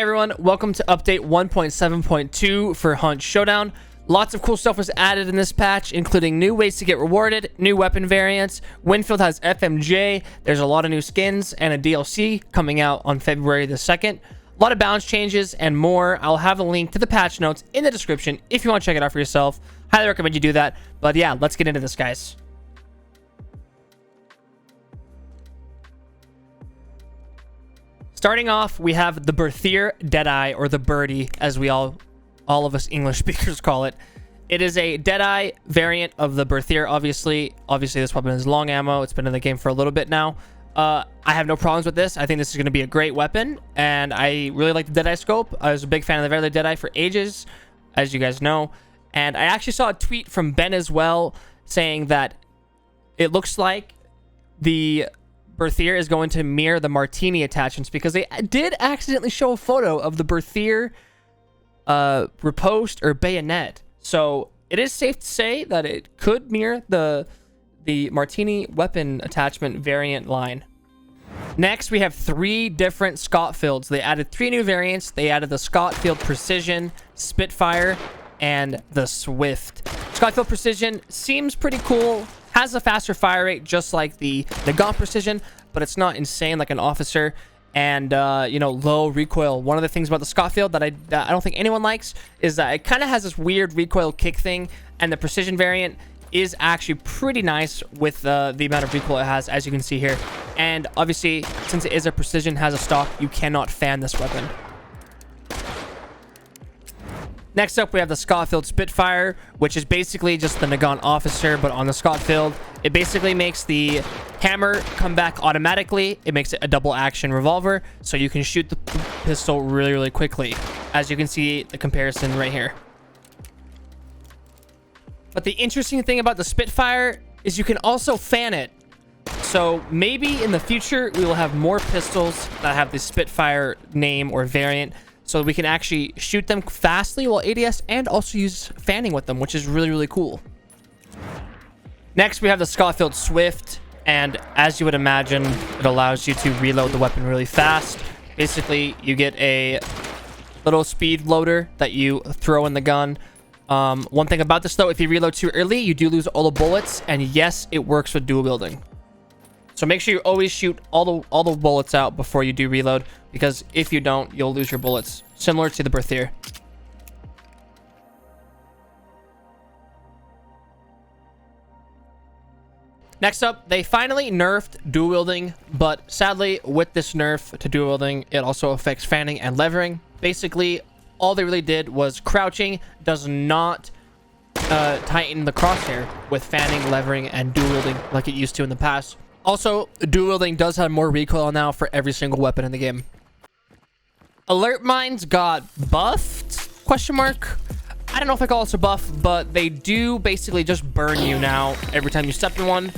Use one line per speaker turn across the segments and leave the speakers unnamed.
everyone, welcome to update 1.7.2 for Hunt Showdown. Lots of cool stuff was added in this patch, including new ways to get rewarded, new weapon variants. Winfield has FMJ, there's a lot of new skins, and a DLC coming out on February the 2nd. A lot of balance changes and more. I'll have a link to the patch notes in the description if you want to check it out for yourself. Highly recommend you do that. But yeah, let's get into this, guys. Starting off, we have the Berthier Deadeye, or the Birdie, as we all of us English speakers call it. It is a Deadeye variant of the Berthier, obviously. Obviously, this weapon is long ammo. It's been in the game for a little bit now. I have no problems with this. I think this is going to be a great weapon, and I really like the Deadeye scope. I was a big fan of the Berthier Deadeye for ages, as you guys know. And I actually saw a tweet from Ben as well, saying that it looks like the Berthier is going to mirror the Martini attachments, because they did accidentally show a photo of the Berthier riposte or bayonet. So it is safe to say that it could mirror the Martini weapon attachment variant line. Next, we have 3 different Scottfields. They added 3 new variants. They added the Scottfield Precision, Spitfire, and the Swift. Scottfield Precision seems pretty cool. Has a faster fire rate, just like the Gun Precision, but it's not insane like an officer. And, you know, low recoil. One of the things about the Scottfield that I don't think anyone likes is that it kind of has this weird recoil kick thing, and the Precision variant is actually pretty nice with the amount of recoil it has, as you can see here. And obviously, since it is a Precision, has a stock, you cannot fan this weapon. Next up, we have the Scottfield Spitfire, which is basically just the Nagant officer, but on the Scottfield. It basically makes the hammer come back automatically. It makes it a double action revolver, so you can shoot the pistol really, really quickly. As you can see the comparison right here. But the interesting thing about the Spitfire is you can also fan it. So maybe in the future, we will have more pistols that have the Spitfire name or variant, so we can actually shoot them fastly while ADS, and also use fanning with them, which is really, really cool. Next, we have the Scottfield Swift, and as you would imagine, it allows you to reload the weapon really fast. Basically, you get a little speed loader that you throw in the gun. One thing about this, though, if you reload too early, you do lose all the bullets, and yes, it works with dual wielding. So make sure you always shoot all the bullets out before you do reload, because if you don't, you'll lose your bullets, similar to the Berthier. Next up, they finally nerfed dual wielding, but sadly, with this nerf to dual wielding, it also affects fanning and levering. Basically, all they really did was crouching does not tighten the crosshair with fanning, levering, and dual wielding like it used to in the past. Also, dual wielding does have more recoil now for every single weapon in the game. Alert mines got buffed? Question mark. I don't know if I call this a buff, but they do basically just burn you now every time you step in one.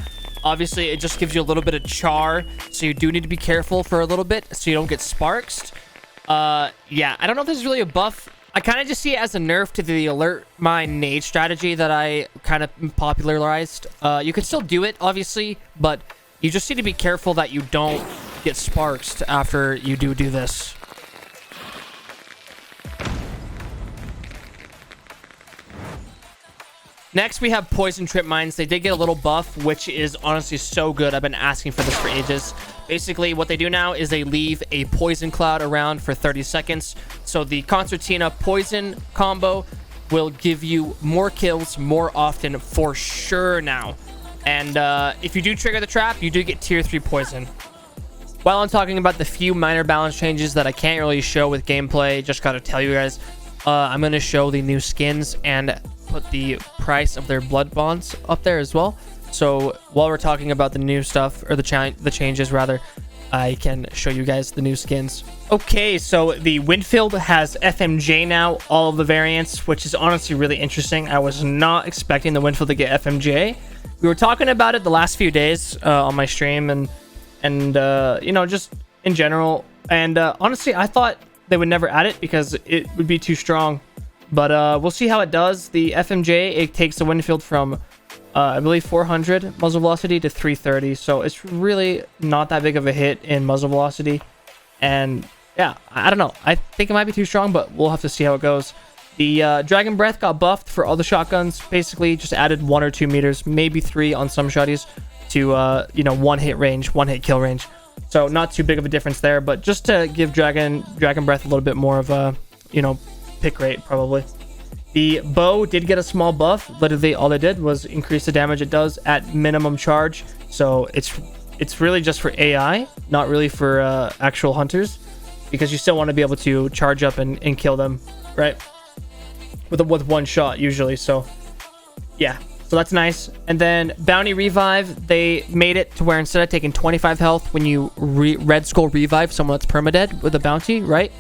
Obviously, it just gives you a little bit of char, so you do need to be careful for a little bit so you don't get sparks. Yeah, I don't know if this is really a buff. I kind of just see it as a nerf to the alert mine nade strategy that I kind of popularized. You can still do it, obviously, but you just need to be careful that you don't get sparks after you do this. Next, we have poison trip mines. They did get a little buff, which is honestly so good. I've been asking for this for ages. Basically, what they do now is they leave a poison cloud around for 30 seconds. So the Concertina poison combo will give you more kills more often for sure now. And if you do trigger the trap, you do get tier 3 poison. While I'm talking about the few minor balance changes that I can't really show with gameplay, just gotta tell you guys, I'm gonna show the new skins and put the price of their blood bonds up there as well. So while we're talking about the new stuff, or the changes rather, I can show you guys the new skins. Okay, so the Winfield has FMJ now, all of the variants, which is honestly really interesting. I was not expecting the Winfield to get FMJ. We were talking about it the last few days on my stream, and you know, just in general. And honestly, I thought they would never add it because it would be too strong. But we'll see how it does. The FMJ, it takes the Winfield from I believe 400 muzzle velocity to 330, so it's really not that big of a hit in muzzle velocity. And yeah, I don't know. I think it might be too strong, but we'll have to see how it goes. The Dragon Breath got buffed for all the shotguns. Basically, just added 1 or 2 meters, maybe 3 on some shotties to, you know, 1 hit range, 1 hit kill range. So not too big of a difference there, but just to give Dragon Breath a little bit more of a, you know, pick rate probably. The bow did get a small buff. Literally all it did was increase the damage it does at minimum charge. So it's really just for AI, not really for actual hunters, because you still want to be able to charge up and kill them, right? With 1 shot usually. So yeah, so that's nice. And then Bounty Revive, they made it to where instead of taking 25 health when you Red Skull revive someone that's permadead with a bounty, right?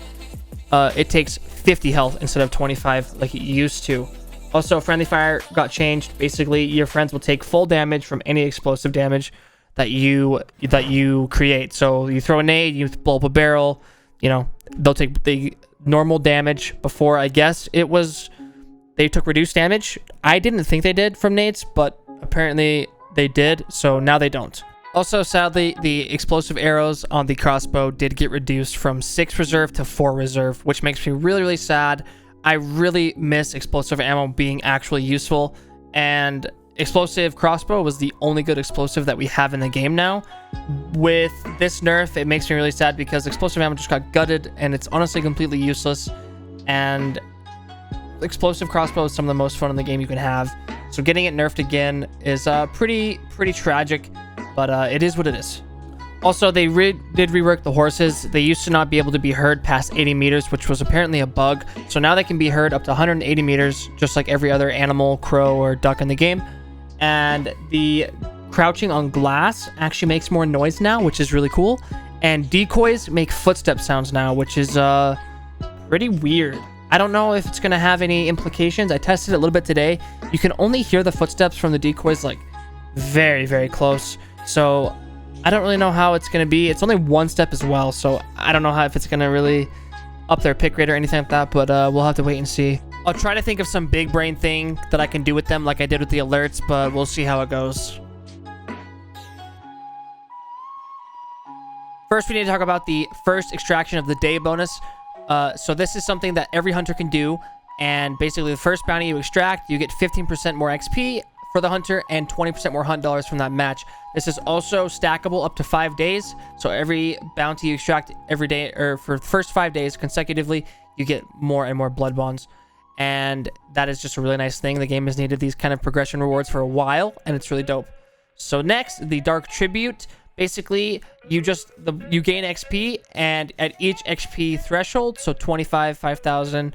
It takes 50 health instead of 25 like it used to. Also, friendly fire got changed. Basically, your friends will take full damage from any explosive damage that you create. So you throw a nade, you blow up a barrel, you know, they'll take the normal damage. Before, I guess it was they took reduced damage. I didn't think they did from nades, but apparently they did, so now they don't. Also, sadly, the explosive arrows on the crossbow did get reduced from 6 reserve to 4 reserve, which makes me really, really sad. I really miss explosive ammo being actually useful, and explosive crossbow was the only good explosive that we have in the game now. With this nerf, it makes me really sad because explosive ammo just got gutted, and it's honestly completely useless, and explosive crossbow is some of the most fun in the game you can have. So getting it nerfed again is pretty tragic, but it is what it is. Also, they did rework the horses. They used to not be able to be heard past 80 meters, which was apparently a bug. So now they can be heard up to 180 meters, just like every other animal, crow, or duck in the game. And the crouching on glass actually makes more noise now, which is really cool. And decoys make footstep sounds now, which is pretty weird. I don't know if it's going to have any implications. I tested it a little bit today. You can only hear the footsteps from the decoys like very close. So I don't really know how it's going to be. It's only 1 step as well, so I don't know if it's going to really up their pick rate or anything like that, but we'll have to wait and see. I'll try to think of some big brain thing that I can do with them like I did with the alerts, but we'll see how it goes. First, we need to talk about the first extraction of the day bonus. So this is something that every hunter can do, and basically the first bounty you extract, you get 15% more XP for the hunter and 20% more hunt dollars from that match. This is also stackable up to 5 days, so every bounty you extract every day, or for the first 5 days consecutively, you get more and more blood bonds, and that is just a really nice thing. The game has needed these kind of progression rewards for a while, and it's really dope. So next, the Dark Tribute. Basically, you gain XP, and at each XP threshold, so 25, 5,000,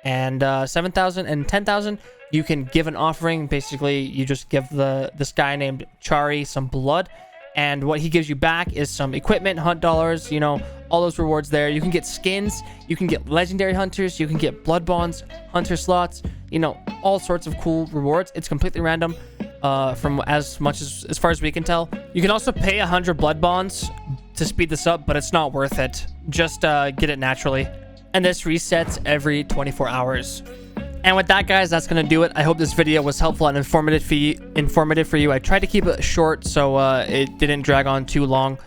and 7,000 and 10,000, you can give an offering. Basically, you just give this guy named Chari some blood, and what he gives you back is some equipment, hunt dollars, you know, all those rewards there. You can get skins, you can get legendary hunters, you can get blood bonds, hunter slots, you know, all sorts of cool rewards. It's completely random. From as far as we can tell. You can also pay 100 blood bonds to speed this up, but it's not worth it. Just get it naturally. And this resets every 24 hours. And with that, guys, that's gonna do it. I hope this video was helpful and informative for you. I tried to keep it short so it didn't drag on too long,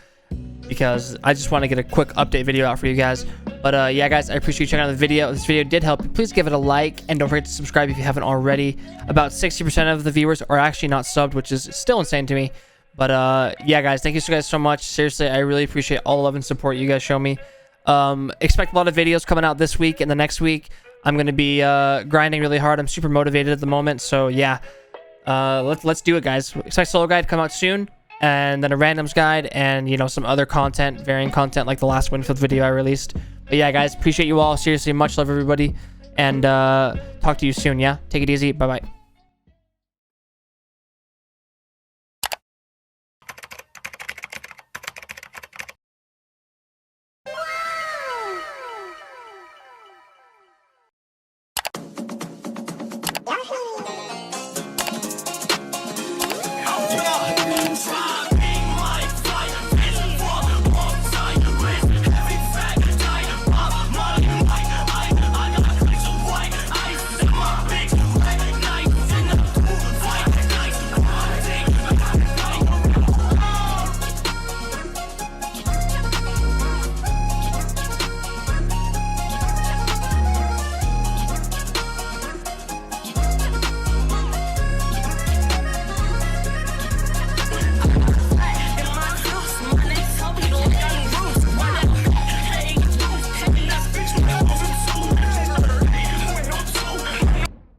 because I just want to get a quick update video out for you guys. But yeah, guys, I appreciate you checking out the video. If this video did help, please give it a like, and don't forget to subscribe if you haven't already. About 60% of the viewers are actually not subbed, which is still insane to me. But yeah, guys, thank you guys so much. Seriously, I really appreciate all the love and support you guys show me. Expect a lot of videos coming out this week and the next week. I'm going to be grinding really hard. I'm super motivated at the moment. So yeah, let's do it, guys. Expect solo guide to come out soon, and then a randoms guide, and you know, some other content, varying content like the last Winfield video I released. But yeah, guys, appreciate you all. Seriously, much love, everybody, and talk to you soon. Yeah, take it easy. Bye bye.